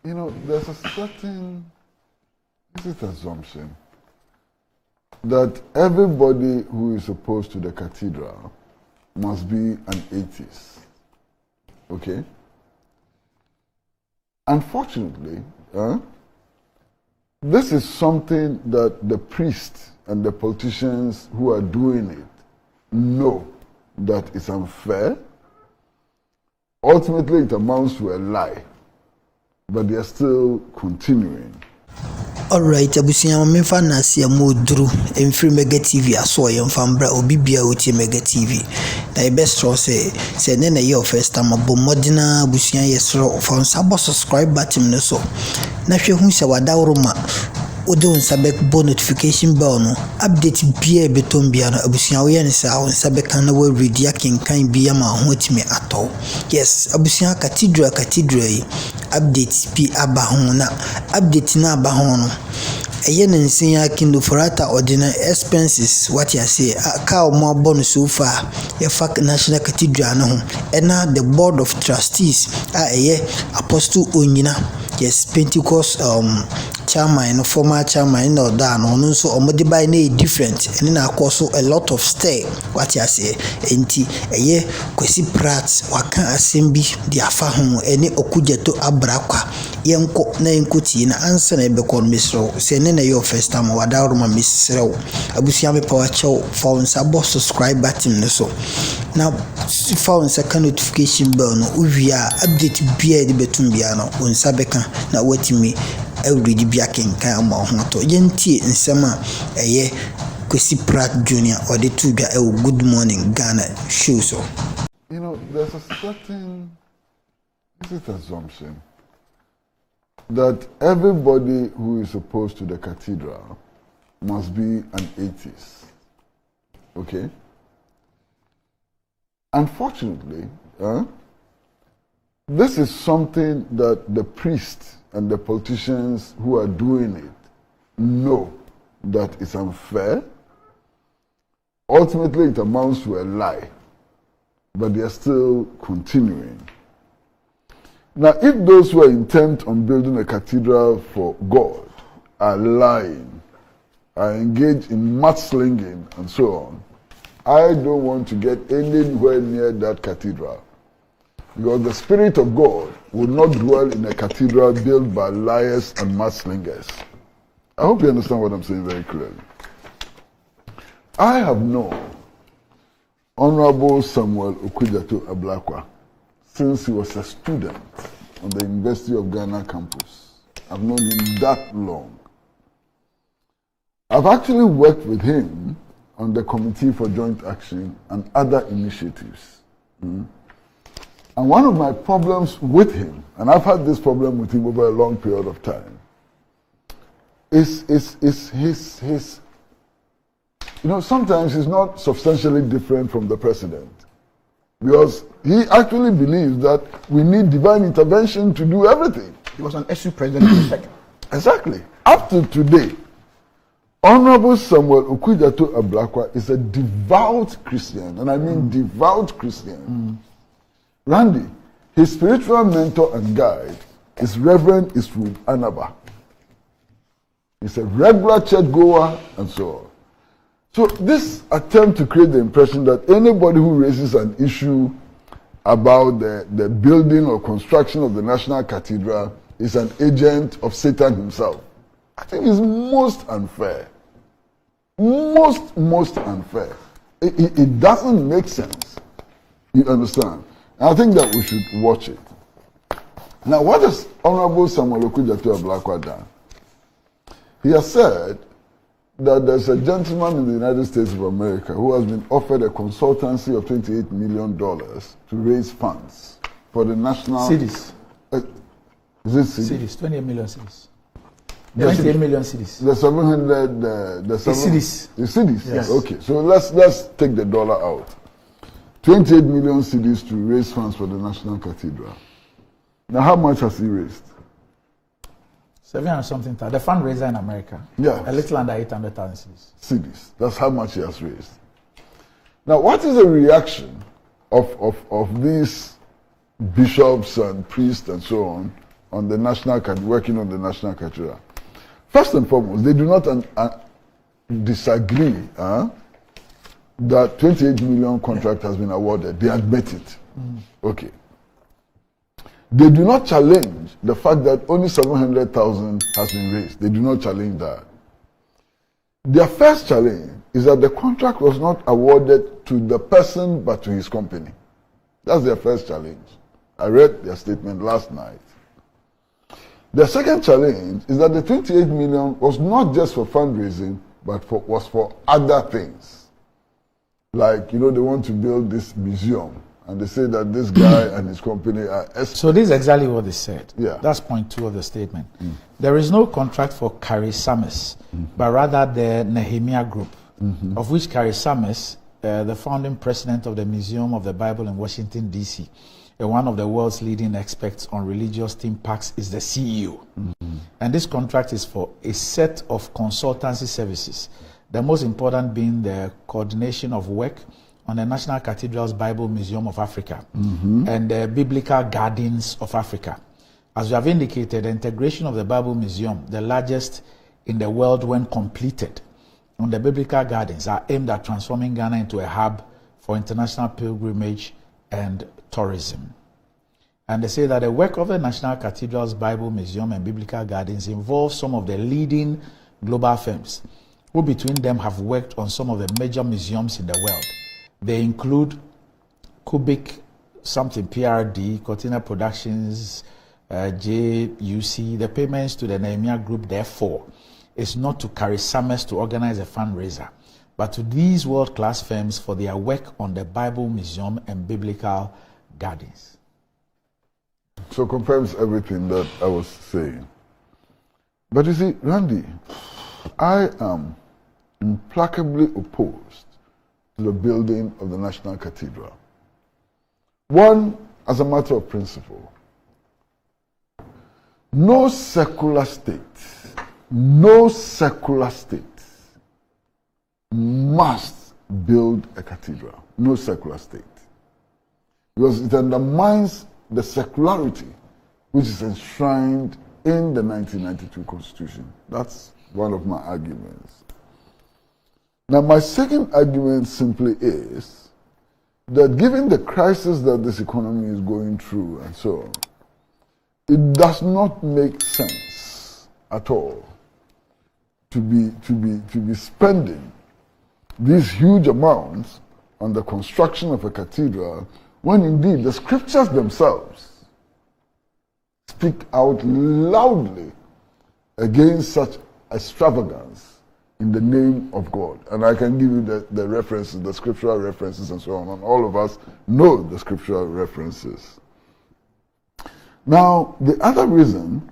You know, there's a certain assumption that everybody who is opposed to the cathedral must be an atheist. Okay? Unfortunately, this is something that the priests and the politicians who are doing it know that it's unfair. Ultimately, it amounts to a lie, but they are still continuing. Alright, abusia memfa nasi amodru emfiri Mega TV aso yemfambra obibia oti Mega TV. Na best say na your first time abomodina abusia yesro for sabo subscribe button no so. Na hwe hu se wadawroma ode unsabe bo notification bell no update bia beton bia no abusia wo ye ne sa unsabe kan na we read ya kenkan bia ma ho timi ato. Yes, abusia cathedral update bi aba ho na update na aba ho no eye ne nsia kindo forata ordinary expenses what you say ka o mo bonus so far ye fact National Cathedral no ho ena the board of trustees eye apostle onyina yes Pentecost chairman former chairman no da no so omodi by na different and na cause a lot of stay what you say enti eye Kwesi Pratt waka assembly di afa ho ene Okudzeto Ablakwa yenko na yenkoti na answer na be kon misro se ne na your first time wadawroma misro abusia me power chow phone sabo subscribe button no so na phone second notification bell no uwia update bia de betum bia no onsa beka na watimi every bia kenkan ama ho to yentie nsema eye Kwesi Pratt Junior or the two guy Good Morning Ghana show so. You know, there's a certain assumption that everybody who is opposed to the cathedral must be an atheist. Okay? Unfortunately, this is something that the priests and the politicians who are doing it know that it's unfair. Ultimately, it amounts to a lie, but they are still continuing. Now, if those who are intent on building a cathedral for God are lying, are engaged in mudslinging and so on, I don't want to get anywhere near that cathedral. Because the Spirit of God will not dwell in a cathedral built by liars and mudslingers. I hope you understand what I'm saying very clearly. I have known Honorable Samuel Okudzeto Ablakwa since he was a student on the University of Ghana campus. I've known him that long. I've actually worked with him on the Committee for Joint Action and other initiatives. And one of my problems with him, and I've had this problem with him over a long period of time, is his you know, sometimes he's not substantially different from the president. Because he actually believes that we need divine intervention to do everything. He was an SU president. Exactly. Up to today, Honorable Samuel Okudzeto Ablakwa is a devout Christian, and I mean devout Christian. Randy, his spiritual mentor and guide is Reverend Isrud Anaba. He's a regular church goer and so on. So this attempt to create the impression that anybody who raises an issue about the building or construction of the National Cathedral is an agent of Satan himself, I think is most unfair. Most unfair. It doesn't make sense. You understand? And I think that we should watch it. Now, what has Honorable Samuel Okudzeto Ablakwa done? He has said that there's a gentleman in the United States of America who has been offered a consultancy of $28 million to raise funds for the national... Cities. Is it cities? Cities, 28 million cities. 28 million cities. The 700... the cities. The cities? Yes. Okay, so let's take the dollar out. 28 million cities to raise funds for the National Cathedral. Now, how much has he raised? 700 something. The fundraiser in America. Yeah. A little under 800,000 cities. Cities. That's how much he has raised. Now, what is the reaction of these bishops and priests and so on on the working on the National Cathedral. First and foremost, they do not disagree that 28 million contract has been awarded. They admit it. Okay. They do not challenge the fact that only 700,000 has been raised. They do not challenge that. Their first challenge is that the contract was not awarded to the person but to his company. That's their first challenge. I read their statement last night. The second challenge is that the 28 million was not just for fundraising, but was for other things. Like, they want to build this museum, and they say that this guy and his company are... So this is exactly what they said. Yeah. That's point 2 of the statement. There is no contract for Kari Samis, but rather the Nehemiah Group, of which Kari Samis, the founding president of the Museum of the Bible in Washington, D.C., and one of the world's leading experts on religious theme parks, is the CEO. And this contract is for a set of consultancy services, the most important being the coordination of work on the National Cathedral's Bible Museum of Africa and the Biblical Gardens of Africa. As we have indicated, the integration of the Bible Museum, the largest in the world when completed, on the Biblical Gardens are aimed at transforming Ghana into a hub for international pilgrimage and tourism. And they say that the work of the National Cathedral's Bible Museum and Biblical Gardens involves some of the leading global firms, who between them have worked on some of the major museums in the world. They include Cubic something PRD, Cortina Productions, JUC. The payments to the Nehemiah Group, therefore, is not to Kari Samis to organize a fundraiser, but to these world-class firms for their work on the Bible Museum and Biblical Gardens. So confirms everything that I was saying. But you see, Randy, I am implacably opposed to the building of the National Cathedral. One, as a matter of principle, no secular state must build a cathedral. No secular state. Because it undermines the secularity which is enshrined in the 1992 Constitution. That's one of my arguments. Now, my second argument simply is that given the crisis that this economy is going through and so on, it does not make sense at all to be spending these huge amounts on the construction of a cathedral when indeed the scriptures themselves speak out loudly against such extravagance in the name of God. And I can give you the references, the scriptural references and so on, and all of us know the scriptural references. Now, the other reason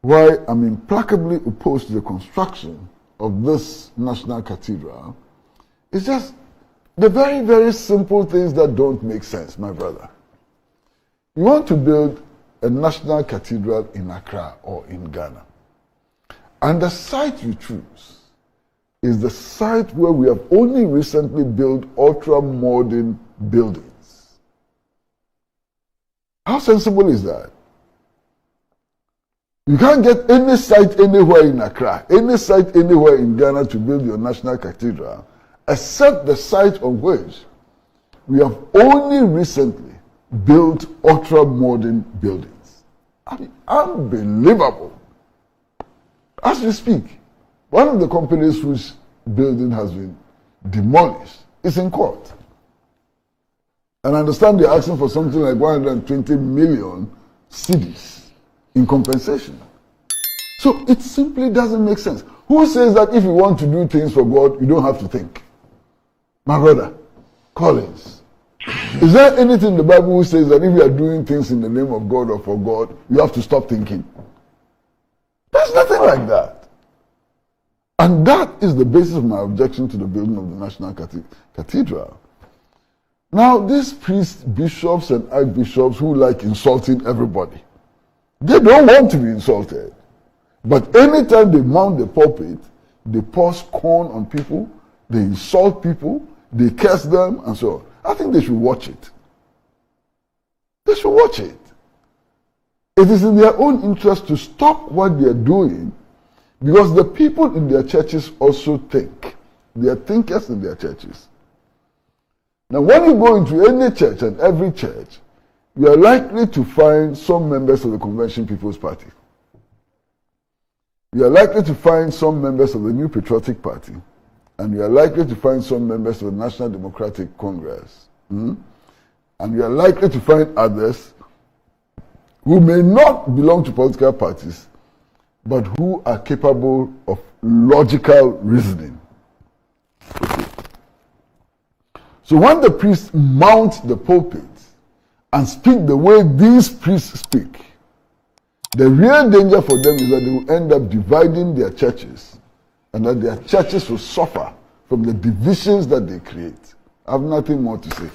why I'm implacably opposed to the construction of this National Cathedral is just the very, very simple things that don't make sense, my brother. You want to build a National Cathedral in Accra or in Ghana, and the site you choose is the site where we have only recently built ultra-modern buildings. How sensible is that? You can't get any site anywhere in Accra, any site anywhere in Ghana to build your National Cathedral, except the site on which we have only recently built ultra-modern buildings. I mean, unbelievable. As we speak, one of the companies whose building has been demolished is in court. And I understand they're asking for something like 120 million cedis in compensation. So it simply doesn't make sense. Who says that if you want to do things for God, you don't have to think? My brother, Collins, is there anything in the Bible which says that if you are doing things in the name of God or for God, you have to stop thinking? There's nothing like that. And that is the basis of my objection to the building of the National Cathedral. Now, these priests, bishops, and archbishops who like insulting everybody, they don't want to be insulted. But anytime they mount the pulpit, they pour scorn on people, they insult people, they curse them, and so on. I think they should watch it. They should watch it. It is in their own interest to stop what they are doing, because the people in their churches also think. They are thinkers in their churches. Now, when you go into any church and every church, you are likely to find some members of the Convention People's Party. You are likely to find some members of the New Patriotic Party. And you are likely to find some members of the National Democratic Congress. And you are likely to find others who may not belong to political parties, but who are capable of logical reasoning. Okay. So when the priests mount the pulpit and speak the way these priests speak, the real danger for them is that they will end up dividing their churches, and that their churches will suffer from the divisions that they create. I have nothing more to say.